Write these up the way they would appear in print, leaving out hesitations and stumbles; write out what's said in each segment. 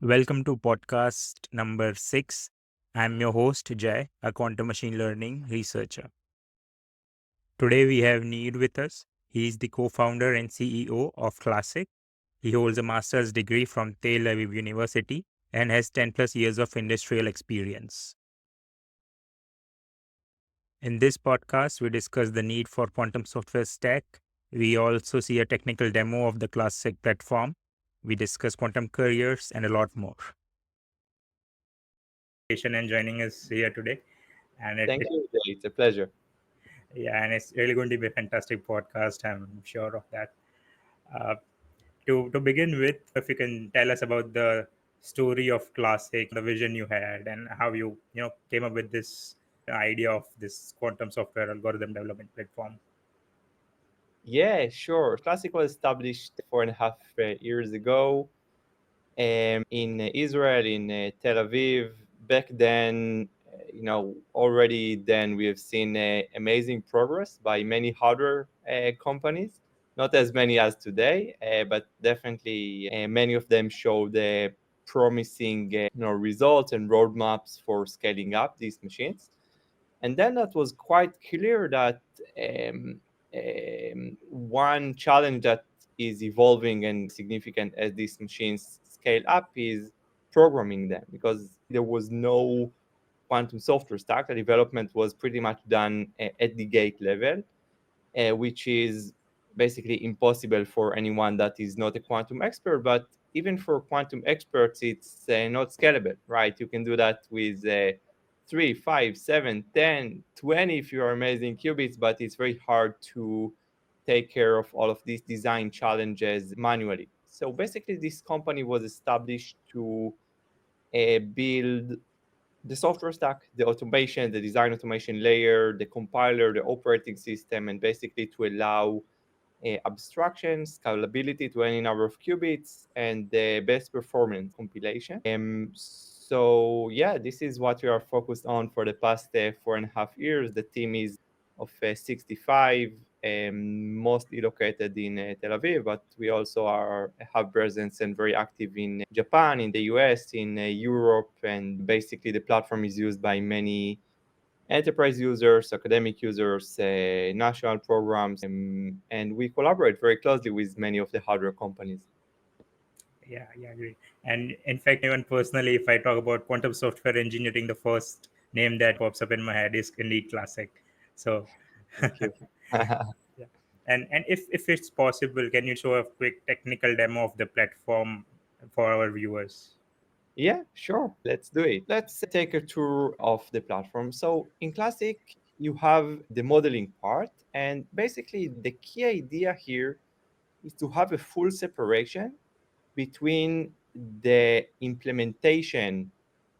Welcome to podcast number 6. I'm your host, Jay, a quantum machine learning researcher. Today we have Nir with us. He is the co founder and CEO of Classiq. He holds a master's degree from Tel Aviv University and has 10 plus years of industrial experience. In this podcast, we discuss the need for quantum software stack. We also see a technical demo of the Classiq platform. We discuss quantum careers and a lot more. And joining us here today. And Thank you, Jay. It's a pleasure. yeah, and it's really going to be a fantastic podcast. I'm sure of that. Uh, to begin with, if you can tell us about the story of Classiq, the vision you had, and how you came up with this idea of this quantum software algorithm development platform. Yeah, sure. Classiq was established 4.5 years ago in Israel, in Tel Aviv. Back then, already then we have seen amazing progress by many hardware companies. Not as many as today, but definitely many of them showed promising results and roadmaps for scaling up these machines. And then that was quite clear that one challenge that is evolving and significant as these machines scale up is programming them, because there was no quantum software stack. The development was pretty much done at the gate level, which is basically impossible for anyone that is not a quantum expert. But even for quantum experts, it's not scalable, right? You can do that with 3, 5, 7, 10, 20 if you're amazing qubits, but it's very hard to take care of all of these design challenges manually. So basically, this company was established to build the software stack, the automation, the design automation layer, the compiler, the operating system, and basically to allow abstraction, scalability to any number of qubits, and the best performance compilation. So yeah, this is what we are focused on for the past 4.5 years. The team is of 65, mostly located in Tel Aviv, but we also have presence and very active in Japan, in the US, in Europe, and basically the platform is used by many enterprise users, academic users, national programs, and we collaborate very closely with many of the hardware companies. Yeah, great. And in fact, even personally, if I talk about quantum software engineering, the first name that pops up in my head is indeed Classiq. So, Thank you. yeah. And if it's possible, can you show a quick technical demo of the platform for our viewers? Yeah, sure. Let's do it. Let's take a tour of the platform. So in Classiq, you have the modeling part, and basically the key idea here is to have a full separation between the implementation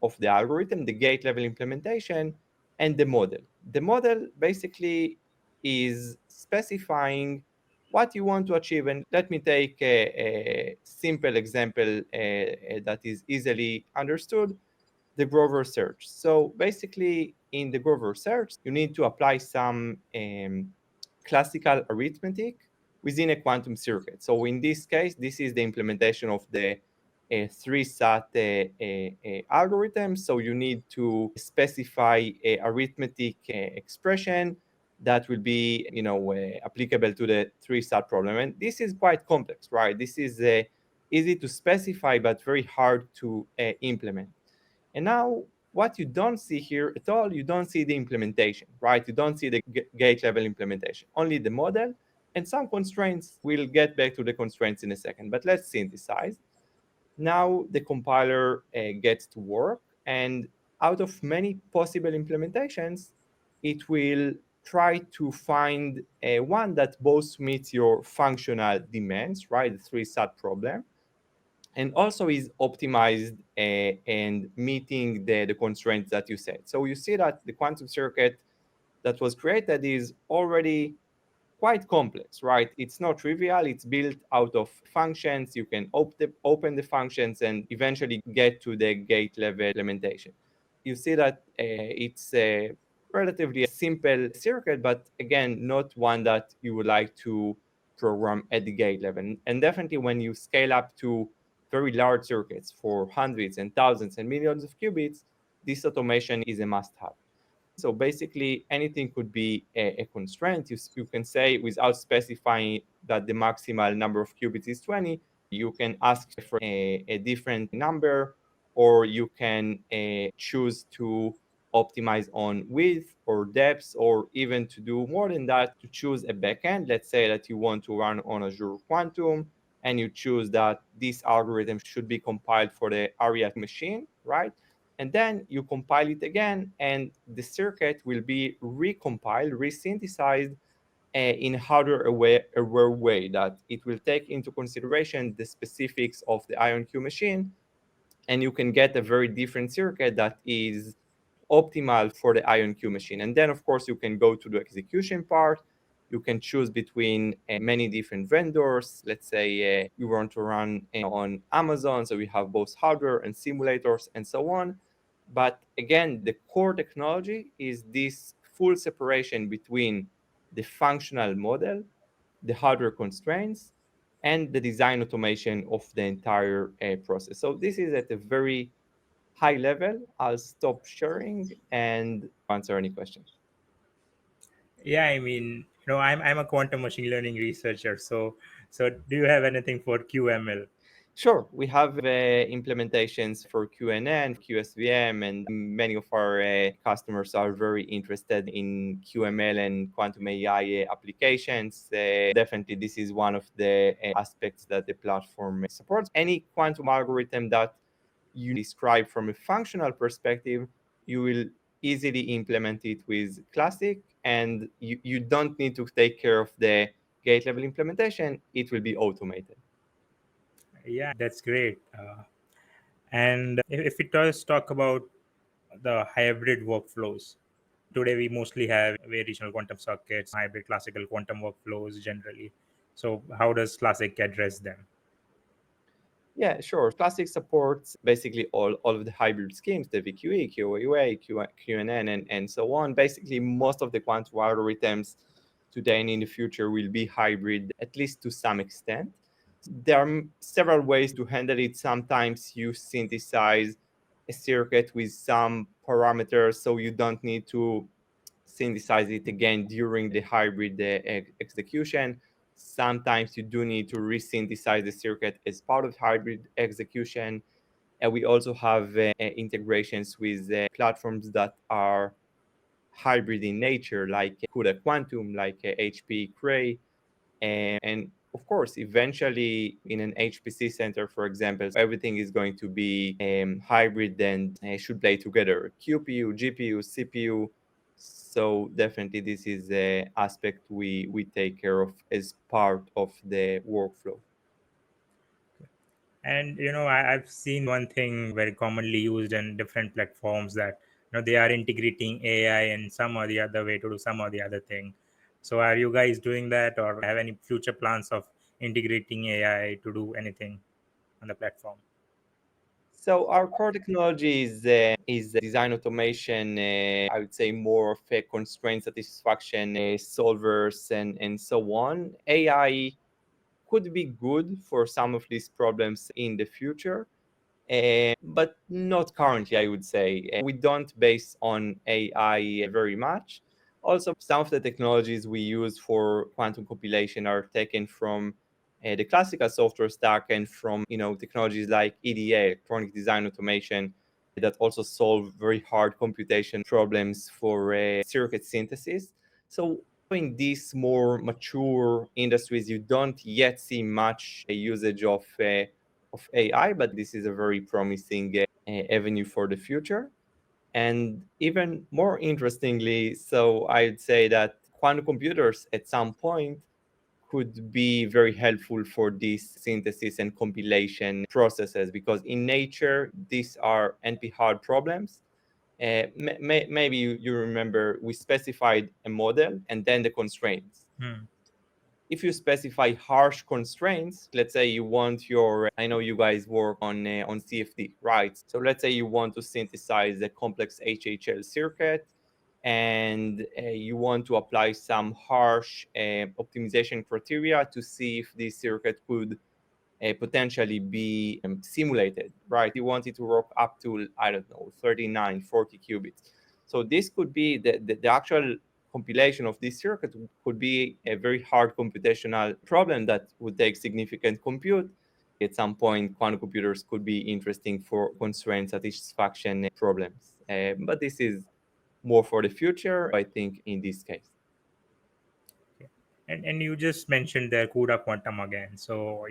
of the algorithm, the gate level implementation, and the model. The model basically is specifying what you want to achieve. And let me take a simple example that is easily understood: the Grover search. So basically, in the Grover search, you need to apply some classical arithmetic within a quantum circuit. So in this case, this is the implementation of the 3-SAT algorithm. So you need to specify a arithmetic expression that will be, applicable to the 3-SAT problem. And this is quite complex, right? This is easy to specify, but very hard to implement. And now what you don't see here at all, you don't see the implementation, right? You don't see the gate level implementation, only the model and some constraints. We'll get back to the constraints in a second, but let's synthesize. Now the compiler gets to work, and out of many possible implementations, it will try to find one that both meets your functional demands, right? The 3-SAT problem, and also is optimized and meeting the constraints that you set. So you see that the quantum circuit that was created is already quite complex, right? It's not trivial. It's built out of functions. You can open the functions and eventually get to the gate level implementation. You see that it's a relatively simple circuit, but again, not one that you would like to program at the gate level. And definitely when you scale up to very large circuits for hundreds and thousands and millions of qubits, this automation is a must-have. So basically, anything could be a constraint. You can say, without specifying that the maximal number of qubits is 20, you can ask for a different number, or you can choose to optimize on width or depth, or even to do more than that, to choose a backend. Let's say that you want to run on Azure Quantum, and you choose that this algorithm should be compiled for the ARIA machine, right? And then you compile it again, and the circuit will be recompiled, resynthesized in a hardware-aware way, that it will take into consideration the specifics of the IonQ machine, and you can get a very different circuit that is optimal for the IonQ machine. And then, of course, you can go to the execution part. You can choose between many different vendors. Let's say you want to run on Amazon, so we have both hardware and simulators and so on. But again, the core technology is this full separation between the functional model, the hardware constraints, and the design automation of the entire process. So this is at a very high level. I'll stop sharing and answer any question. Yeah, I mean, I'm a quantum machine learning researcher. So do you have anything for QML? Sure, we have implementations for QNN, QSVM, and many of our customers are very interested in QML and quantum AI applications. Definitely, this is one of the aspects that the platform supports. Any quantum algorithm that you describe from a functional perspective, you will easily implement it with Classiq, and you don't need to take care of the gate level implementation. It will be automated. Yeah, that's great. And if it does talk about the hybrid workflows, today we mostly have variational quantum sockets, hybrid classical quantum workflows generally. So how does Classic address them? Yeah, sure. Classiq supports basically all of the hybrid schemes, the VQE, QAUA, QNN, and so on. Basically, most of the quantum algorithms today and in the future will be hybrid, at least to some extent. There are several ways to handle it. Sometimes you synthesize a circuit with some parameters, so you don't need to synthesize it again during the hybrid execution. Sometimes you do need to resynthesize the circuit as part of hybrid execution. And we also have integrations with platforms that are hybrid in nature, like Cuda Quantum, like HP Cray, and of course, eventually in an HPC center, for example, everything is going to be hybrid and should play together: QPU, GPU, CPU. So definitely, this is an aspect we take care of as part of the workflow. And I've seen one thing very commonly used in different platforms, that they are integrating AI in some or the other way to do some or the other thing. So are you guys doing that, or have any future plans of integrating AI to do anything on the platform? So our core technology is design automation. I would say more of a constraint satisfaction solvers and so on. AI could be good for some of these problems in the future, but not currently, I would say. We don't base on AI very much. Also, some of the technologies we use for quantum compilation are taken from the classical software stack, and from technologies like EDA, electronic design automation, that also solve very hard computation problems for circuit synthesis. So in these more mature industries, you don't yet see much usage of AI, but this is a very promising avenue for the future. And even more interestingly, so I'd say that quantum computers at some point could be very helpful for these synthesis and compilation processes, because in nature, these are NP hard problems. Maybe you remember we specified a model and then the constraints. Hmm. If you specify harsh constraints, let's say you want I know you guys work on CFD, right? So let's say you want to synthesize a complex HHL circuit, and you want to apply some harsh optimization criteria to see if this circuit could potentially be simulated, right? You want it to work up to, I don't know, 39, 40 qubits. So this could be the actual compilation of this circuit could be a very hard computational problem that would take significant compute. At some point, quantum computers could be interesting for constraint satisfaction problems. But this is more for the future, I think, in this case. Okay. And you just mentioned there CUDA quantum again. So,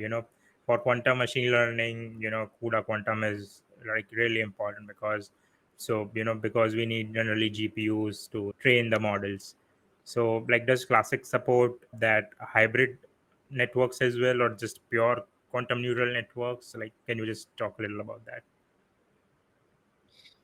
for quantum machine learning, CUDA quantum is like really important because because we need generally GPUs to train the models. So, like, does Classiq support that hybrid networks as well, or just pure quantum neural networks? Like, can you just talk a little about that?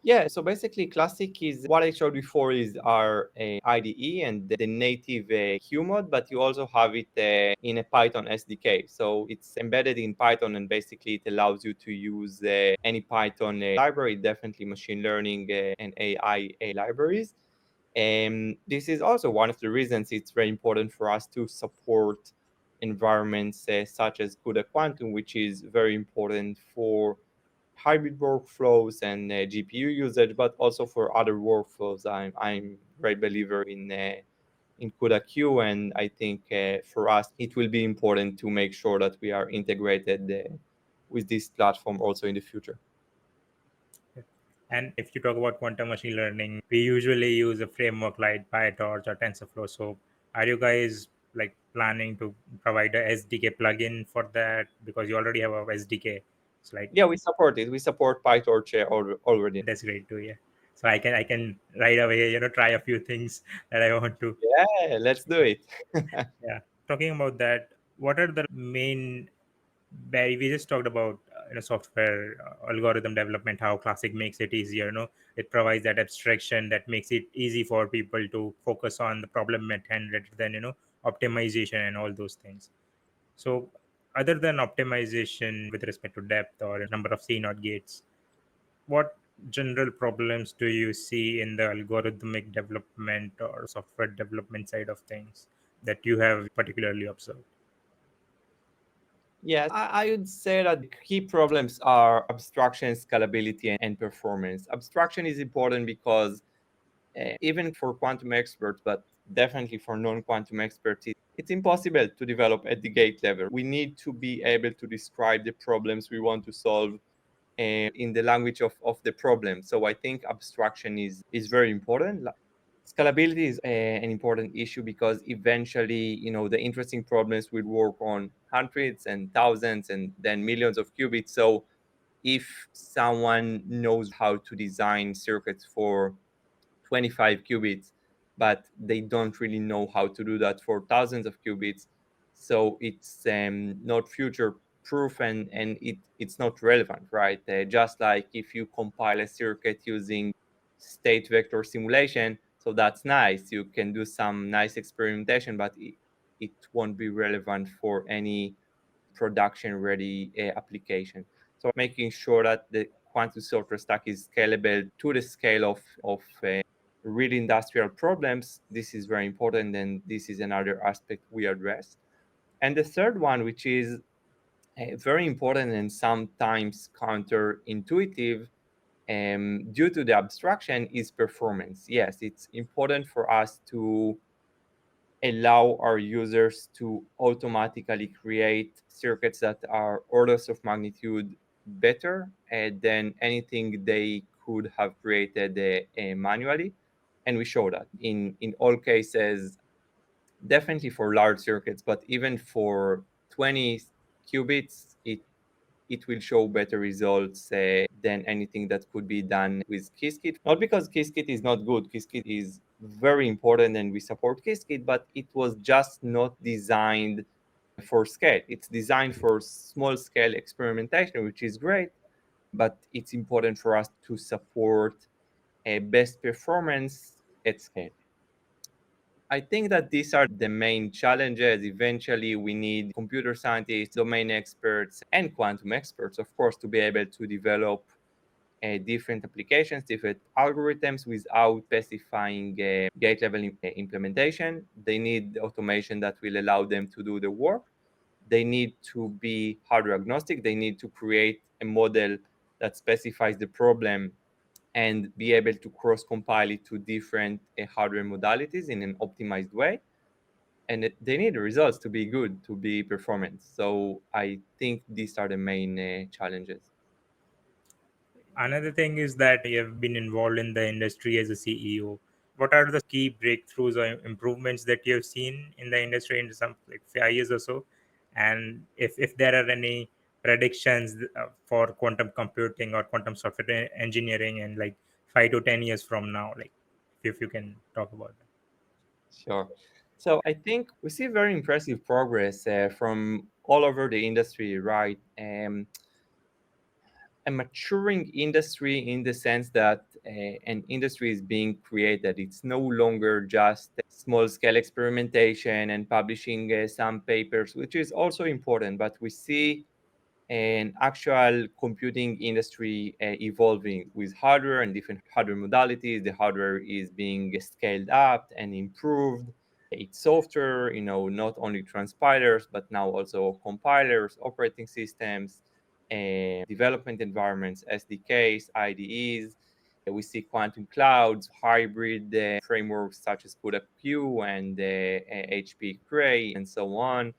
Yeah, so basically, Classiq is what I showed before is our IDE and the native Q mode, but you also have it in a Python SDK. So it's embedded in Python, and basically it allows you to use any Python library, definitely machine learning and AI libraries. And this is also one of the reasons it's very important for us to support environments such as Cuda Quantum, which is very important for hybrid workflows and GPU usage, but also for other workflows. I'm a great believer in CUDA Q, and I think for us it will be important to make sure that we are integrated with this platform also in the future. And if you talk about quantum machine learning, we usually use a framework like PyTorch or TensorFlow. So, are you guys like planning to provide a SDK plugin for that because you already have a SDK? It's like Yeah, we support it. We support PyTorch already. that's great too. Yeah. So I can right away try a few things that I want to. Yeah, let's do it. Yeah. Talking about that, what are the main Barry, we just talked about software algorithm development, how Classiq makes it easier. It provides that abstraction that makes it easy for people to focus on the problem at hand rather than optimization and all those things. So, other than optimization with respect to depth or number of C0 gates, what general problems do you see in the algorithmic development or software development side of things that you have particularly observed? Yes, I would say that the key problems are abstraction, scalability, and performance. Abstraction is important because even for quantum experts, but definitely for non-quantum experts, it's impossible to develop at the gate level. We need to be able to describe the problems we want to solve in the language of the problem. So I think abstraction is very important. Scalability is an important issue because eventually, the interesting problems will work on hundreds and thousands and then millions of qubits. So if someone knows how to design circuits for 25 qubits, but they don't really know how to do that for thousands of qubits. So it's not future proof, and it's not relevant, right? Just like if you compile a circuit using state vector simulation, so that's nice. You can do some nice experimentation, but it won't be relevant for any production ready application. So making sure that the quantum software stack is scalable to the scale of real industrial problems, this is very important, and this is another aspect we address. And the third one, which is very important and sometimes counterintuitive, due to the abstraction, is performance. Yes, it's important for us to allow our users to automatically create circuits that are orders of magnitude better than anything they could have created manually. And we show that in all cases, definitely for large circuits, but even for 20 qubits, it will show better results than anything that could be done with Qiskit. Not because Qiskit is not good. Qiskit is very important and we support Qiskit, but it was just not designed for scale. It's designed for small scale experimentation, which is great, but it's important for us to support a best performance at scale. I think that these are the main challenges. Eventually, we need computer scientists, domain experts, and quantum experts, of course, to be able to develop different applications, different algorithms without specifying gate level implementation. They need automation that will allow them to do the work. they need to be hardware agnostic. They need to create a model that specifies the problem and be able to cross compile it to different hardware modalities in an optimized way. And they need the results to be good, to be performant. So I think these are the main challenges. Another thing is that you have been involved in the industry as a CEO. What are the key breakthroughs or improvements that you have seen in the industry in some like 5 years or so? And if there are any predictions for quantum computing or quantum software engineering in like 5 to 10 years from now, like if you can talk about that. Sure. So I think we see very impressive progress from all over the industry, right? A maturing industry in the sense that an industry is being created. It's no longer just small scale experimentation and publishing some papers, which is also important, but we see an actual computing industry evolving with hardware and different hardware modalities. The hardware is being scaled up and improved. Its software, not only transpilers, but now also compilers, operating systems, and development environments, SDKs, IDEs. We see quantum clouds, hybrid frameworks such as Cuda Q and HP Cray, and so on.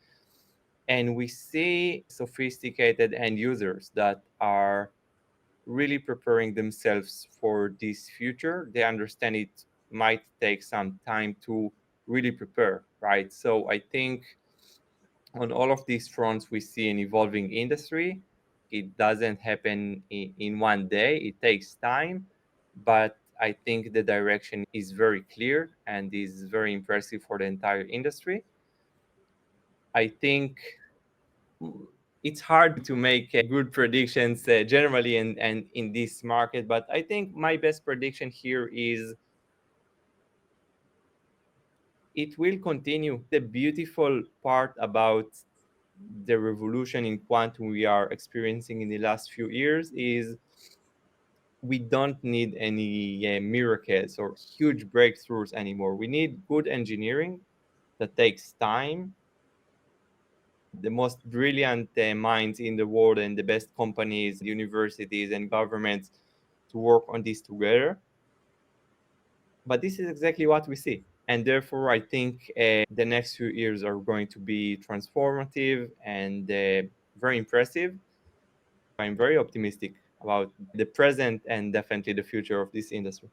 And we see sophisticated end users that are really preparing themselves for this future. They understand it might take some time to really prepare, right? So I think on all of these fronts, we see an evolving industry. It doesn't happen in one day, it takes time, but I think the direction is very clear and is very impressive for the entire industry. I think it's hard to make good predictions generally and in this market, but I think my best prediction here is it will continue. The beautiful part about the revolution in quantum we are experiencing in the last few years is we don't need any miracles or huge breakthroughs anymore. We need good engineering that takes time, the most brilliant minds in the world and the best companies, universities, and governments to work on this together. But this is exactly what we see. And therefore, I think the next few years are going to be transformative and very impressive. I'm very optimistic about the present and definitely the future of this industry.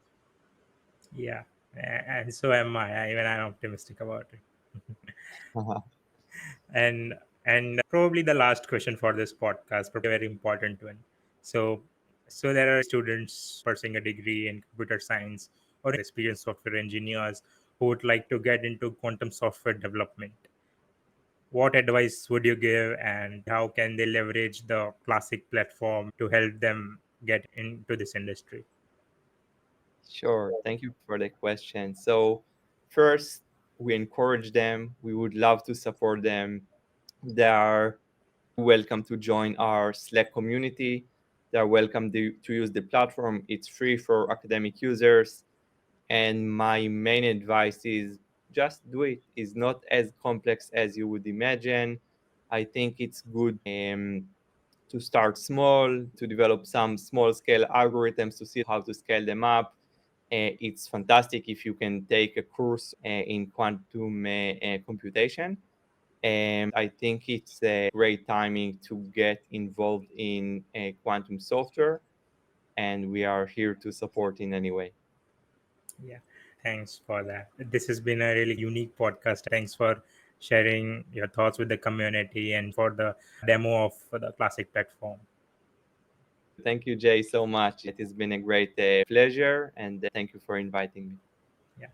Yeah, and so am I. Even I'm optimistic about it. And probably the last question for this podcast, probably a very important one. So there are students pursuing a degree in computer science or experienced software engineers who would like to get into quantum software development. What advice would you give, and how can they leverage the Classiq platform to help them get into this industry? Sure. Thank you for the question. So, first, we encourage them. We would love to support them. They are welcome to join our Slack community. They are welcome to use the platform. It's free for academic users. And my main advice is just do it. It's not as complex as you would imagine. I think it's good to start small, to develop some small scale algorithms to see how to scale them up. It's fantastic if you can take a course in quantum computation. And I think it's a great timing to get involved in quantum software, and we are here to support in any way. Yeah, thanks for that. This has been a really unique podcast. Thanks for sharing your thoughts with the community and for the demo of the Classiq platform. Thank you, Jay, so much. It has been a great pleasure, and thank you for inviting me. Yeah.